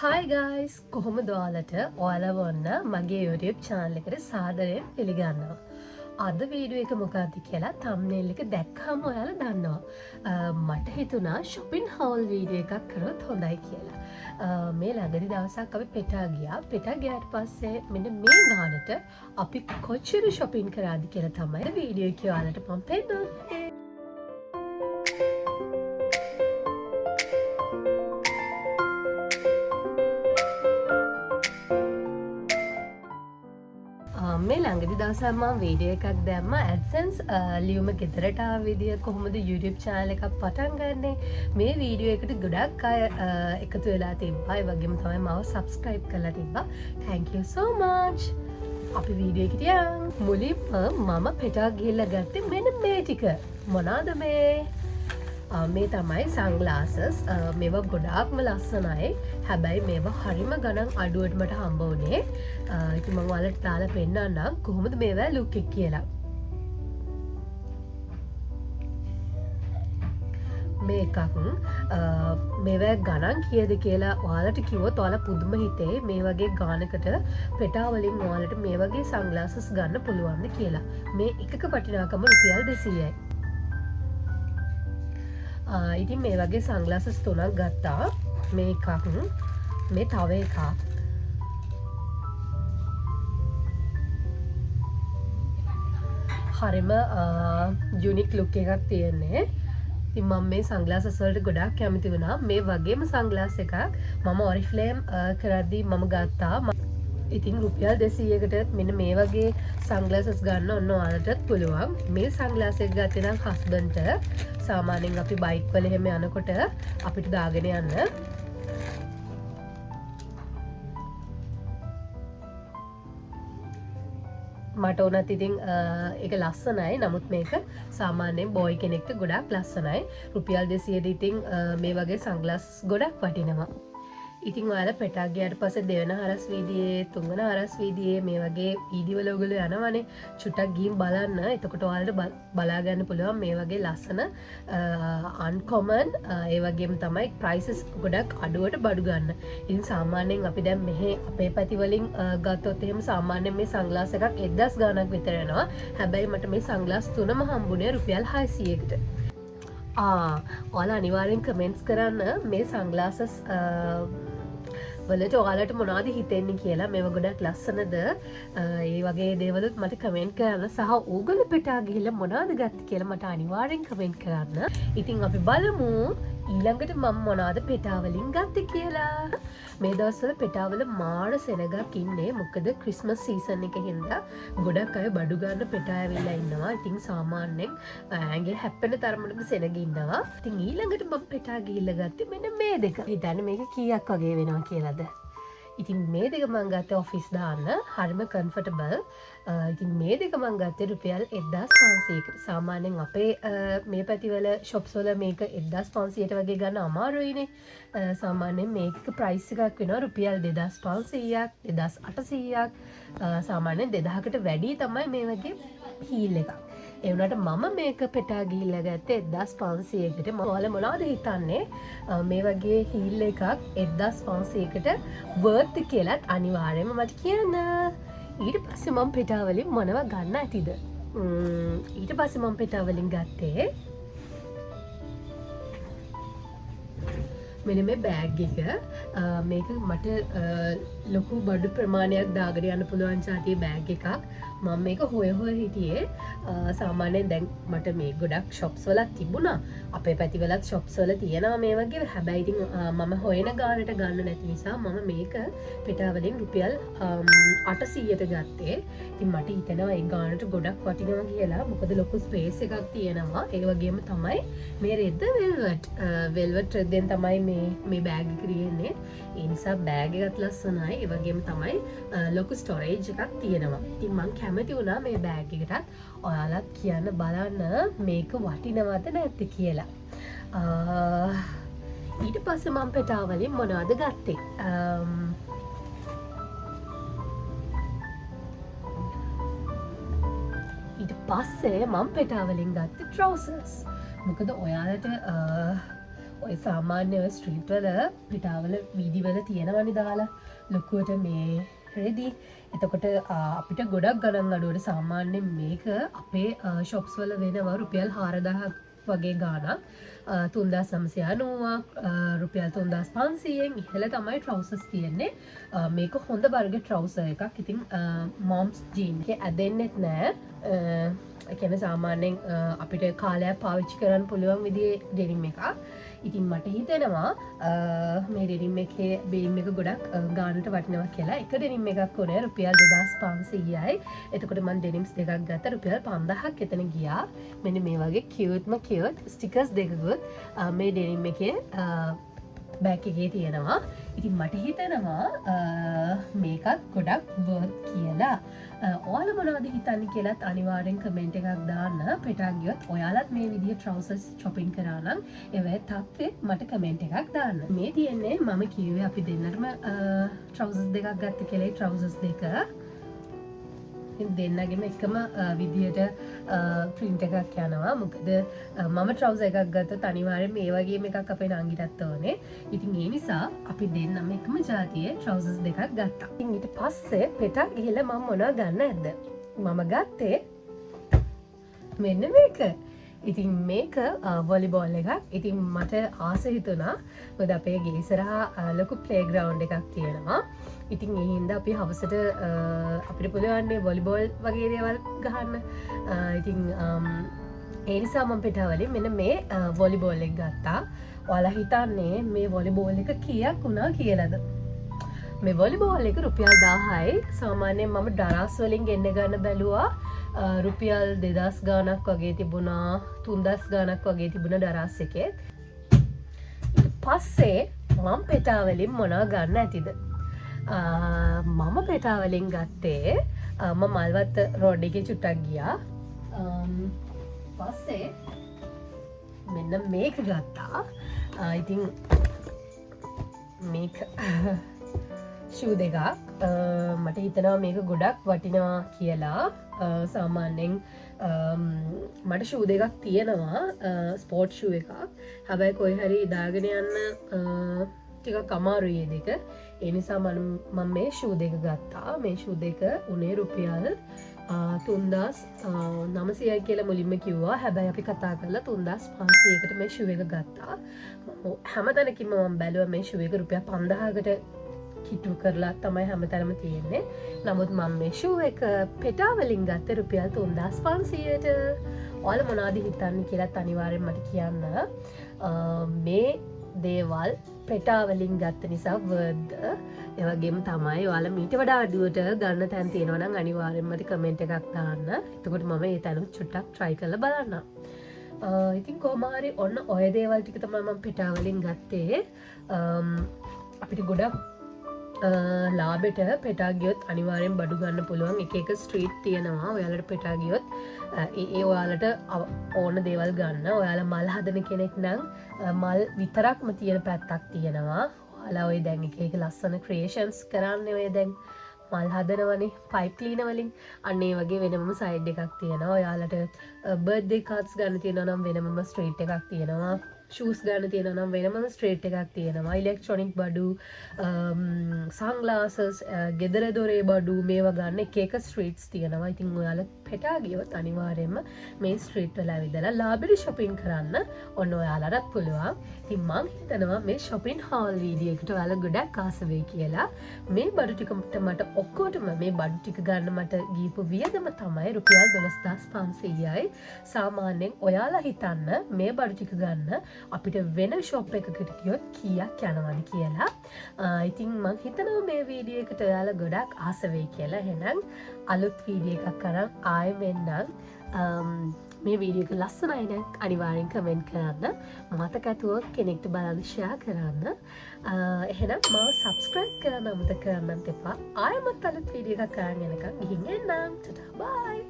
Hi guys! කොහොමද ඔයාලට ඔයාලව ඔන්න මගේ YouTube channel එකට සාදරයෙන් පිළිගන්නවා. අද වීඩියෝ එක මොකක්ද කියලා thumbnail එක දැක්කම ඔයාලා දන්නවා. මට හිතුණා shopping haul වීඩියෝ එකක් කරොත් හොඳයි කියලා. මේ ළඟදි දවසක් අපි පෙටා ගියා. පෙටා ගියාට පස්සේ මෙන්න මේ ගානට අපි කොච්චර shopping කරාද කියලා තමයි වීඩියෝ එකේ ඔයාලට මම පෙන්නන්නේ. මේ ළඟදි දවසක් මම වීඩියෝ එකක් දැම්ම AdSense ලියුම ගෙදරට ආව විදිය කොහොමද YouTube channel එකක් පටන් ගන්නෙ මේ වීඩියෝ එකට ගොඩක් අය එකතු වෙලා තිබ්බා ඒ වගේම තමයි මාව subscribe කරලා තිබ්බා thank you so much අපි වීඩියෝ එකට යමු මුලින්ම මම පෙටා ගිහිල්ලා ගත්තේ මෙන්න මේ ටික මොනවාද මේ තමයි sunglasses මේවා ගොඩාක්ම ලස්සනයි හැබැයි මේවා හරිම ගණන් අඩුවට මට හම්බ වුණේ ඉතින් මම ඔයාලට දාලා පෙන්නන්නම් කොහොමද මේවා ලුක් එක කියලා මේ එකක් මේවා ගණන් කීයද කියලා ඔයාලට කිව්වොත් ඔයාලා පුදුම හිතේ මේ වගේ ගානකට පෙටා වලින් ඔයාලට මේ වගේ sunglasses ගන්න පුළුවන්ද කියලා මේ එකක වටිනාකම රුපියල් 200යි ඉතින් මේ වගේ sunglasses තුනක් ගත්තා මේ එකක් මේ තව එකක් හරිම යුනික් ලුක් එකක් තියෙන්නේ ඉතින් මම මේ sunglasses වලට ගොඩාක් කැමති වුණා මේ වගේම sunglass එකක් මම Oriflame කරද්දී මම ගත්තා ඉතින් රුපියල් 200කට මෙන්න මේ වගේ sunglasses ගන්න ඔන්න ඔයාලටත් පුළුවන් මේ sunglass එක ගත්තේ නම් හස්බන්ඩ්ට සාමාන්‍යයෙන් අපි බයික් වල එහෙම යනකොට අපිට දාගෙන යන්න මට උනත් ඉතින් ඒක ලස්සනයි නමුත් මේක සාමාන්‍යයෙන් බොයි කෙනෙක්ට ගොඩාක් ලස්සනයි රුපියල් 200ට ඉතින් මේ වගේ sunglasses ගොඩක් වටිනවා ඉතින් ඔයාලා පෙටා ගියාට පස්සේ දෙවන හරස් වීදියේ තුන්වන හරස් වීදියේ මේ වගේ වීඩියෝ වල ඔයගොල්ලෝ යනවනේ චුට්ටක් ගිහින් බලන්න එතකොට ඔයාලට බලා ගන්න පුළුවන් මේ වගේ ලස්සන uncommon ඒ වගේම තමයි prices ගොඩක් අඩුවට බඩු ගන්න. ඉතින් සාමාන්‍යයෙන් අපි දැන් මෙහි අපේ පැති වලින් ගත්තොත් එහෙම සාමාන්‍යයෙන් මේ sunglass එකක් 1000 ගාණක් විතර යනවා. හැබැයි මට මේ sunglass තුනම හම්බුනේ රුපියල් 600කට. ඔයාලා අනිවාර්යෙන් කමෙන්ට්ස් කරන්න මේ sunglasses වලට ඔයාලට මොනවද හිතෙන්නේ කියලා මේවා ගොඩක් ලස්සනද ඒ වගේ දේවලුත් මට කමෙන්ට් කරන්න සහ ඕගොල්ලෝ පෙටා ගිහිල්ලා මොනවද ගත්තේ කියලා මට අනිවාර්යෙන් කමෙන්ට් කරන්න. ඉතින් අපි බලමු ඊළඟට මම මොනවද පෙටා වලින් ගත්තේ කියලා. මේ දවස්වල පෙටා වල මාර සෙනගක් ඉන්නේ මොකද ක්‍රිස්මස් සීසන් එකේ හින්දා ගොඩක් අය බඩු ගන්න පෙටා ඇවිල්ලා ඉන්නවා. ඉතින් සාමාන්‍යයෙන් ඇඟේ හැප්පෙන තරමටම සෙනග ඉන්නවා. ඉතින් ඊළඟට මම පෙටා ගිහිල්ලා ගත්තේ මෙන්න මේ දෙක. හිතන්නේ මේක කීයක් වගේ වෙනවා කියලාද? ඉතින් මේ දෙක මං ගත්තේ ඔෆිස් දාන්න හරිම කම්ෆර්ටබල් ඉතින් මේ දෙක මං ගත්තේ රුපියල් 1500කට සාමාන්‍යයෙන් අපේ මේ පැතිවල shops වල මේක 1500ට වගේ ගන්න අමාරුයිනේ සාමාන්‍යයෙන් මේක price එකක් වෙනවා රුපියල් 2500ක් 2800ක් සාමාන්‍යයෙන් 2000කට වැඩි තමයි මේ වගේ heel එකක් ඒ වුණාට මම මේක පෙටා ගිහිල්ලා ගත්තේ 1500කට මම ඔයාලා මොනවද හිතන්නේ මේ වගේ heel එකක් 1500කට worth කියලාත් අනිවාර්යයෙන්ම මට කියන්න ඊට පස්සේ මම පෙටා වලින් මොනවා ගන්න ඇතිද ඊට පස්සේ මම පෙටා වලින් ගත්තේ මෙන්න මේ බෑග් එක මේක මට ලොකු බඩු ප්‍රමාණයක් දාගෙන යන්න පුළුවන් සාතිය බෑග් එකක් මම මේක හොය හිටියේ සාමාන්‍යයෙන් දැන් මට මේ ගොඩක් shops වලත් තිබුණා අපේ පැතිවලත් shops වල තියෙනවා මේ වගේ හැබැයි ඉතින් මම හොයන ගානට ගන්න නැති නිසා මම මේක පෙටා වලින් රුපියල් 800ට ගත්තේ ඉතින් මට හිතෙනවා ඒ ගානට ගොඩක් වටිනවා කියලා මොකද ලොකු ස්පේස් එකක් තියෙනවා ඒ වගේම තමයි මේ රෙද්ද වෙල්වෙට් රෙද්දෙන් තමයි මේ බෑග් එක තියෙන්නේ ඒ නිසා බෑග් එකත් ලස්සනයි ඒ වගේම තමයි ලොකු ස්ටෝරේජ් එකක් තියෙනවා ඉතින් මම කැමති වුණා මේ බෑග් එකටත් ඔයාලත් කියන්න බලන්න මේක වටිනවද නැද්ද කියලා ඊට පස්සේ මම පෙටා වලින් මොනවද ගත්තේ ඊට පස්සේ මම පෙටා වලින් ගත්තේ trousers මොකද ඔයාලට ඔය සාමාන්‍ය ස්ට්‍රීට් වල පිටාවල වීදිවල තියෙනවනි දාලා ලොකුවට මේ රෙදි. එතකොට අපිට ගොඩක් ගණන් අඩුවට සාමාන්‍යයෙන් මේක අපේ ෂොප්ස් වල වෙනවා රුපියල් 4000ක් වගේ ගාණක්. 3990ක් රුපියල් 3500න් ඉහළ තමයි ට්‍රවුසර්ස් තියෙන්නේ. මේක හොඳ වර්ග ට්‍රවුසර් එකක්. ඉතින් මොම්ස් ජීන් එක ඇදෙන්නෙත් නෑ. කියන සාමාන්‍යයෙන් අපිට කාලයක් පාවිච්චි කරන්න පුළුවන් විදිහේ ඩෙනිම් එකක්. ඉතින් මට හිතෙනවා මේ ඩෙනිම් එකේ බීම් එක ගොඩක් ගානට වටිනවා කියලා. එක ඩෙනිම් එකක් උනේ රුපියල් 2500යි. එතකොට මම ඩෙනිම්ස් දෙකක් ගත්තා රුපියල් 5000ක් එතන ගියා. මෙන්න මේ වගේ කියුට්ම කියුට් ස්ටිකර්ස් දෙකකුත් මේ ඩෙනිම් එකේ බෑග් එකේ තියෙනවා. ඉතින් මට හිතෙනවා මේකත් ගොඩක් වර්ත් කියලා. ඔයාලා මොනවද හිතන්නේ කියලාත් අනිවාර්යෙන් කමෙන්ට් එකක් දාන්න. පෙටක් ගියොත් ඔයාලත් මේ විදිහේ ට්‍රවුසර්ස් shopping කරා නම් ඒවැ තත්ත්වෙ මට කමෙන්ට් එකක් දාන්න. මේ තියෙන්නේ මම කිව්වේ අපි දෙන්නටම ට්‍රවුසර්ස් දෙකක් ගත්ත කියලා. ට්‍රවුසර්ස් දෙක දෙන්නගෙම එකම විදිහට ප්‍රින්ට් එකක් යනවා. මොකද මම ට්‍රවුසර් එකක් ගත්තොත් අනිවාර්යෙන් මේ වගේම එකක් අපේ නංගිටත් ඕනේ. ඉතින් ඒ නිසා අපි දෙන්නම එකම ජාතියේ ට්‍රවුසර්ස් දෙකක් ගත්තා. ඉතින් ඊට පස්සේ පෙටක් ගිහලා මම මොනවද ගන්න නැද්ද? මම ගත්තේ මෙන්න මේක. ඉතින් මේක වොලිබෝල් එකක්. ඉතින් මට ආස හිතුණා මොකද අපේ ගේ ඉස්සරහා ලොකු ප්ලේග්‍රවුන්ඩ් එකක් තියෙනවා. ඉතින් ඒ හින්දා අපි හවසට අපිට පුළුවන් මේ වොලිබෝල් වගේ දේවල් ගහන්න. ඉතින් ඒ නිසා මම පිටාවලින් මෙන්න මේ වොලිබෝල් එක ගත්තා. ඔයාලා හිතන්නේ මේ වොලිබෝල් එක කීයක් වුණා කියලාද? මේ වොලිබෝල් එක රුපියල් 1000යි. සාමාන්‍යයෙන් මම ඩරාස් වලින් ගෙන්න ගන්න බැලුවා. රුපියල් 2000 ගාණක් වගේ තිබුණා. 3000 ගාණක් වගේ තිබුණා ඩරාස් එකේ. ඊට පස්සේ මම පිටාවලින් මොනවා ගන්න ඇතිද? මම පෙටාවලින් ගත්තේ මම මල්වත්ත රෝඩ් එකේ චුට්ටක් ගියා. පස්සේ මෙන්න මේක ගත්තා. ඉතින් මේක ෂූ දෙකක්. මට හිතෙනවා මේක ගොඩක් වටිනවා කියලා. සාමාන්‍යයෙන් මට ෂූ දෙකක් තියෙනවා. ස්පෝර්ට් ෂූ එකක්. හැබැයි කොයි හරි දාගෙන යන්න ටිකක් අමාරුයි දෙක. ඒ නිසා මම මේ ෂූ දෙක ගත්තා. මේ ෂූ දෙක උනේ රුපියල් 3900යි කියලා මුලින්ම කිව්වා. හැබැයි අපි කතා කරලා 3500කට මේ ෂූ එක ගත්තා. හැමතැනකින්ම මම බැලුවා මේ ෂූ එක රුපියල් 5000කට කිට්ටු කරලා තමයි හැමතැනම තියෙන්නේ. නමුත් මම මේ ෂූ එක පෙටා වලින් ගත්තේ රුපියල් 3500ට. ඔයාලා මොනවද හිතන්නේ කියලාත් අනිවාර්යෙන් මට කියන්න. මේ දේවල් පෙටාවලින් ගත්ත නිසා වර්ද ඒ වගේම තමයි. ඔයාලා මීට වඩා අඩුවට ගන්න තැන් තියෙනවා නම් අනිවාර්යෙන්ම මට කමෙන්ට් එකක් දාන්න. එතකොට මම ඒ තැන චුට්ටක් try කරලා බලන්නම්. ඉතින් කොහොම හරි ඔන්න ඔය දේවල් ටික තමයි මම පෙටාවලින් ගත්තේ. අපිට ගොඩක් ලාබෙට පෙටා ගියොත් අනිවාර්යෙන් බඩු ගන්න පුළුවන්. එක එක ස්ට්‍රීට් තියෙනවා. ඔයාලට පෙටා ගියොත් ඒ ඔයාලට ඕන දේවල් ගන්න. ඔයාලා මල් හදන කෙනෙක් නම් මල් විතරක්ම තියෙන පැත්තක් තියෙනවා. ඔයාලා ඔය දැන් එක එක ලස්සන ක්‍රියේෂන්ස් කරන්නේ ඔය දැන් මල් හදනවනේ පයිප් ක්ලීනර් වලින්. අන්න ඒ වගේ වෙනමම සයිඩ් එකක් තියෙනවා. ඔයාලට බර්ත්ඩේ කාඩ්ස් ගන්න තියෙනවා නම් වෙනමම ස්ට්‍රීට් එකක් තියෙනවා. ෂූස් ගන්න තියෙනවා නම් වෙනමම ස්ට්‍රීට් එකක් තියෙනවා. ඉලෙක්ට්‍රොනික් බඩු, සන්ග්ලාසස්, ගෙදර දොරේ බඩු මේවා ගන්න එක එක ස්ට්‍රීට්ස් තියෙනවා. ඉතින් ඔයාලා පෙටා ගියොත් අනිවාර්යයෙන්ම මේ ස්ට්‍රීට් වල ඇවිදලා ලාබෙට shopping කරන්න ඔන්න ඔයාලටත් පුළුවන්. ඉතින් මම හිතනවා මේ shopping haul වීඩියෝ එකට ඔයාලා ගොඩක් ආස වෙයි කියලා. මේ බඩු ටිකට මට ඔක්කොටම මේ බඩු ටික ගන්න මට ගියපු වියදම තමයි රුපියල් 12500යි. සාමාන්‍යයෙන් ඔයාලා හිතන්න මේ බඩු ටික ගන්න අපිට වෙන ෂොප් එකකට ගියොත් කීයක් යනවද කියලා. ඉතින් මම හිතනවා මේ වීඩියෝ එකට ඔයාලා ගොඩක් ආස වෙයි කියලා. එහෙනම් අලුත් වීඩියෝ එකක් අරන් ආයෙ මෙන්නම්. මේ වීඩියෝ එක ලස්සනයි නම් අනිවාර්යෙන් කමෙන්ට් කරන්න. මතක ඇතුව කෙනෙක්ට බලන්න ෂෙයා කරන්න. එහෙනම් මාව සබ්ස්ක්‍රයිබ් කරන්න අමතක කරන්නත් එපා. ආයෙමත් අලුත් වීඩියෝ එකක් අරන් එනකම් ගිහින් එන්නම්. ටටා බයි.